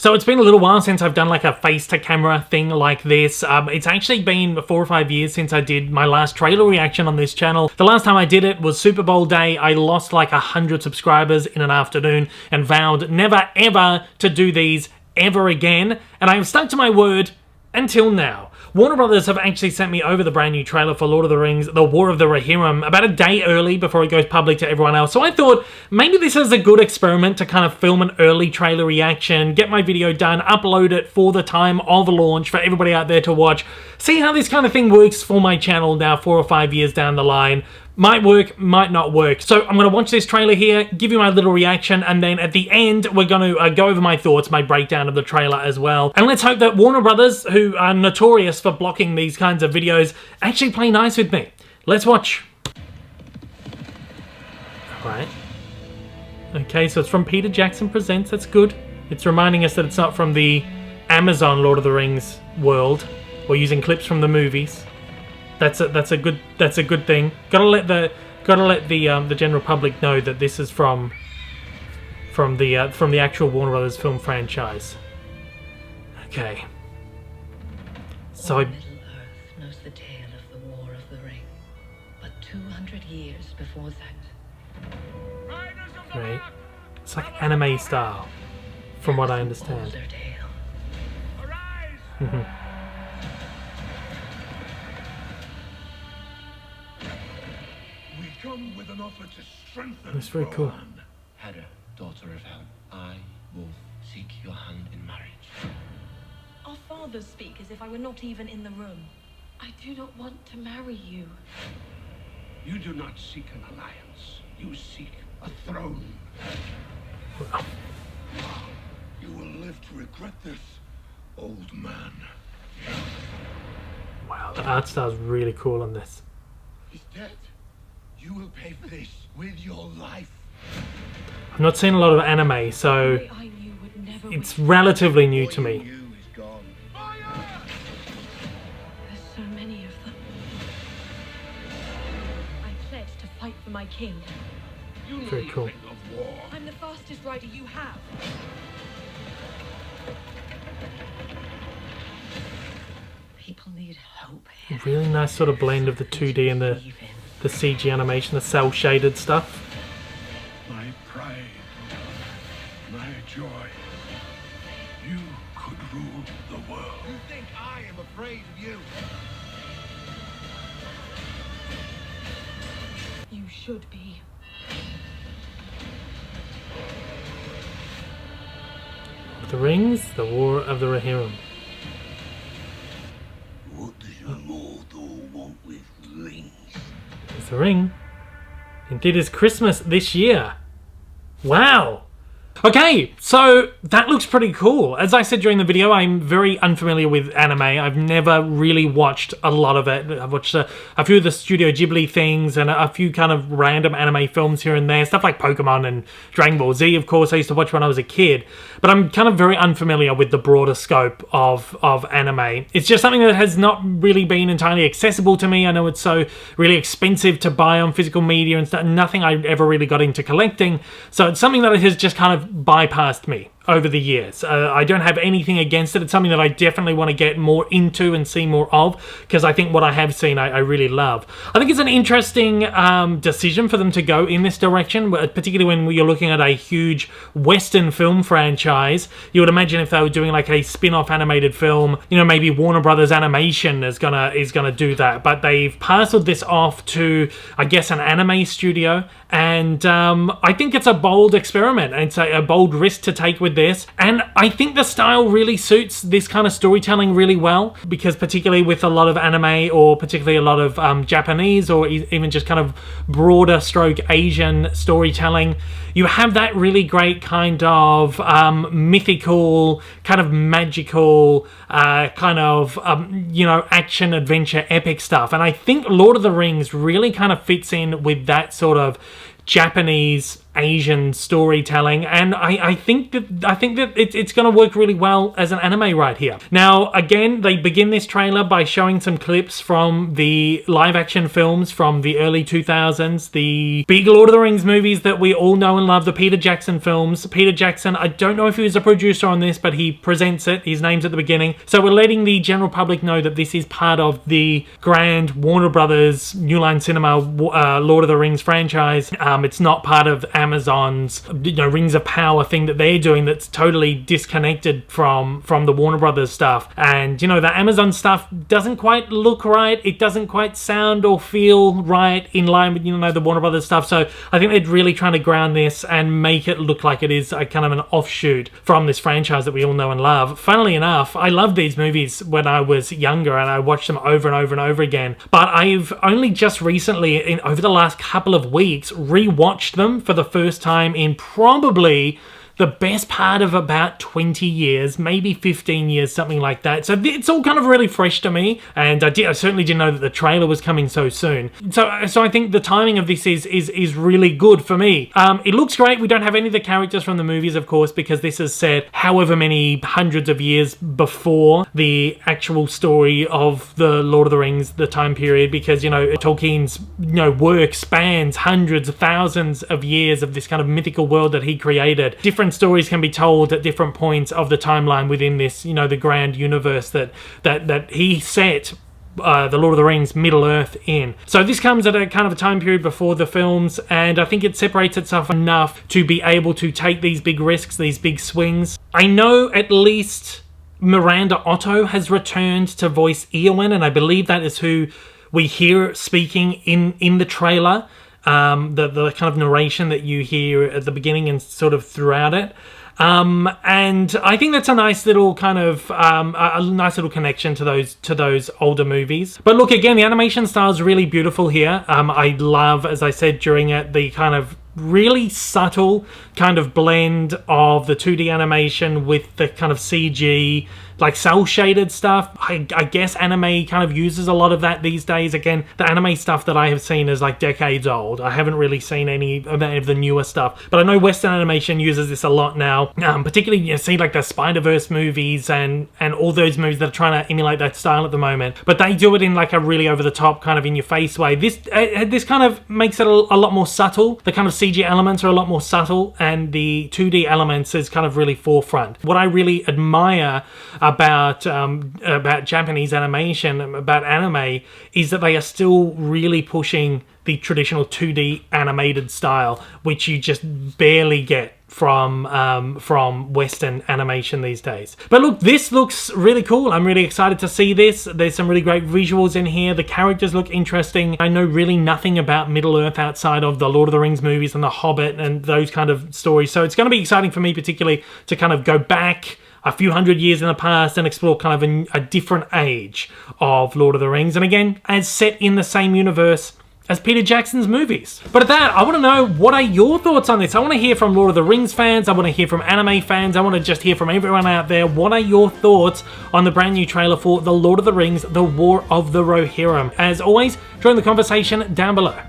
So it's been a little while since I've done like a face-to-camera thing like this. It's actually been 4 or 5 years since I did my last trailer reaction on this channel. The last time I did it was Super Bowl day. I lost like 100 subscribers in an afternoon and vowed never ever to do these ever again. And I have stuck to my word until now. Warner Brothers have actually sent me over the brand new trailer for Lord of the Rings, The War of the Rohirrim, about a day early before it goes public to everyone else. So I thought maybe this is a good experiment to kind of film an early trailer reaction, get my video done, upload it for the time of launch for everybody out there to watch, see how this kind of thing works for my channel now 4 or 5 years down the line. Might work, might not work. So I'm going to watch this trailer here, give you my little reaction, and then at the end, we're going to go over my thoughts, my breakdown of the trailer as well. And let's hope that Warner Brothers, who are notorious for blocking these kinds of videos, actually play nice with me. Let's watch. Alright. Okay, so it's from Peter Jackson Presents. That's good. It's reminding us that it's not from the Amazon Lord of the Rings world. We're using clips from the movies. That's a good thing. Gotta let the general public know that this is from the actual Warner Brothers film franchise. Okay. So All Middle Earth knows the tale of the War of the Ring, but 200 years before that. Great. It's like anime style, from what I understand. With an offer to strengthen. That's very cool. Hera, daughter of Helm, I will seek your hand in marriage. Our fathers speak as if I were not even in the room. I do not want to marry you. You do not seek an alliance. You seek a throne. You will live to regret this, old man. Wow, the art style's really cool on this. He's dead. You will pay for this with your life. I've not seen a lot of anime, so it's relatively new to me. There's so many of them. I pledge to fight for my king. Very cool. I'm the fastest rider you have. People need hope. Really nice sort of blend of the 2D and the CG animation, the cell shaded stuff. My pride, my joy. You could rule the world. You think I am afraid of you? You should be. The Rings, The War of the Rohirrim. What does your Mordor want with rings? There's the ring. Indeed, it's Christmas this year. Wow. Okay, so that looks pretty cool. As I said during the video, I'm very unfamiliar with anime. I've never really watched a lot of it. I've watched a few of the Studio Ghibli things and a few kind of random anime films here and there. Stuff like Pokemon and Dragon Ball Z, of course, I used to watch when I was a kid. But I'm kind of very unfamiliar with the broader scope of anime. It's just something that has not really been entirely accessible to me. I know it's so really expensive to buy on physical media and stuff. Nothing I ever really got into collecting. So it's something that has just kind of bypassed me over the years. I don't have anything against it. It's something that I definitely want to get more into and see more of, because I think what I have seen I really love. I think it's an interesting decision for them to go in this direction, particularly when you're looking at a huge Western film franchise. You would imagine if they were doing like a spin-off animated film, you know, maybe Warner Brothers Animation is gonna do that, but they've parceled this off to, I guess, an anime studio, and I think it's a bold experiment, and it's a bold risk to take with this, and I think the style really suits this kind of storytelling really well, because particularly with a lot of anime, or particularly a lot of Japanese, or even just kind of broader stroke Asian storytelling, you have that really great kind of mythical, kind of magical, kind of, you know, action, adventure, epic stuff, and I think Lord of the Rings really kind of fits in with that sort of Japanese Asian storytelling, and I think that it's going to work really well as an anime right here. Now, again, they begin this trailer by showing some clips from the live-action films from the early 2000s, the big Lord of the Rings movies that we all know and love, the Peter Jackson films. Peter Jackson, I don't know if he was a producer on this, but he presents it. His name's at the beginning. So we're letting the general public know that this is part of the grand Warner Brothers New Line Cinema Lord of the Rings franchise. It's not part of Amazon's, Rings of Power thing that they're doing that's totally disconnected from the Warner Brothers stuff. And, the Amazon stuff doesn't quite look right. It doesn't quite sound or feel right in line with, the Warner Brothers stuff. So I think they're really trying to ground this and make it look like it is a kind of an offshoot from this franchise that we all know and love. Funnily enough, I loved these movies when I was younger and I watched them over and over and over again. But I've only just recently, over the last couple of weeks, rewatched them for the first time in probably the best part of about 20 years, maybe 15 years, something like that. So it's all kind of really fresh to me, and I certainly didn't know that the trailer was coming so soon. So I think the timing of this is really good for me. It looks great. We don't have any of the characters from the movies, of course, because this is set however many hundreds of years before the actual story of the Lord of the Rings, the time period, because, Tolkien's, work spans hundreds of thousands of years of this kind of mythical world that he created. Different stories can be told at different points of the timeline within this, the grand universe that he set the Lord of the Rings Middle-earth in. So this comes at a kind of a time period before the films, and I think it separates itself enough to be able to take these big risks, these big swings. I know at least Miranda Otto has returned to voice Eowyn, and I believe that is who we hear speaking in the trailer. The kind of narration that you hear at the beginning and sort of throughout it. And I think that's a nice little kind of a nice little connection to those older movies. But look, again, the animation style is really beautiful here. I love, as I said during it, the kind of really subtle kind of blend of the 2D animation with the kind of CG, like cell shaded stuff. I guess anime kind of uses a lot of that these days. Again, the anime stuff that I have seen is like decades old. I haven't really seen any of the newer stuff, but I know Western animation uses this a lot now. Particularly, you see like the Spider-Verse movies and all those movies that are trying to emulate that style at the moment, but they do it in like a really over the top kind of in your face way. This kind of makes it a lot more subtle. The kind of CG elements are a lot more subtle, and the 2D elements is kind of really forefront. What I really admire about Japanese animation, about anime, is that they are still really pushing the traditional 2D animated style, which you just barely get from Western animation these days. But look, this looks really cool. I'm really excited to see this. There's some really great visuals in here. The characters look interesting. I know really nothing about Middle-earth outside of the Lord of the Rings movies and The Hobbit and those kind of stories. So it's going to be exciting for me, particularly to kind of go back a few hundred years in the past and explore kind of a different age of Lord of the Rings. And again, as set in the same universe as Peter Jackson's movies. But at that, I want to know, what are your thoughts on this? I want to hear from Lord of the Rings fans. I want to hear from anime fans. I want to just hear from everyone out there. What are your thoughts on the brand new trailer for The Lord of the Rings, The War of the Rohirrim? As always, join the conversation down below.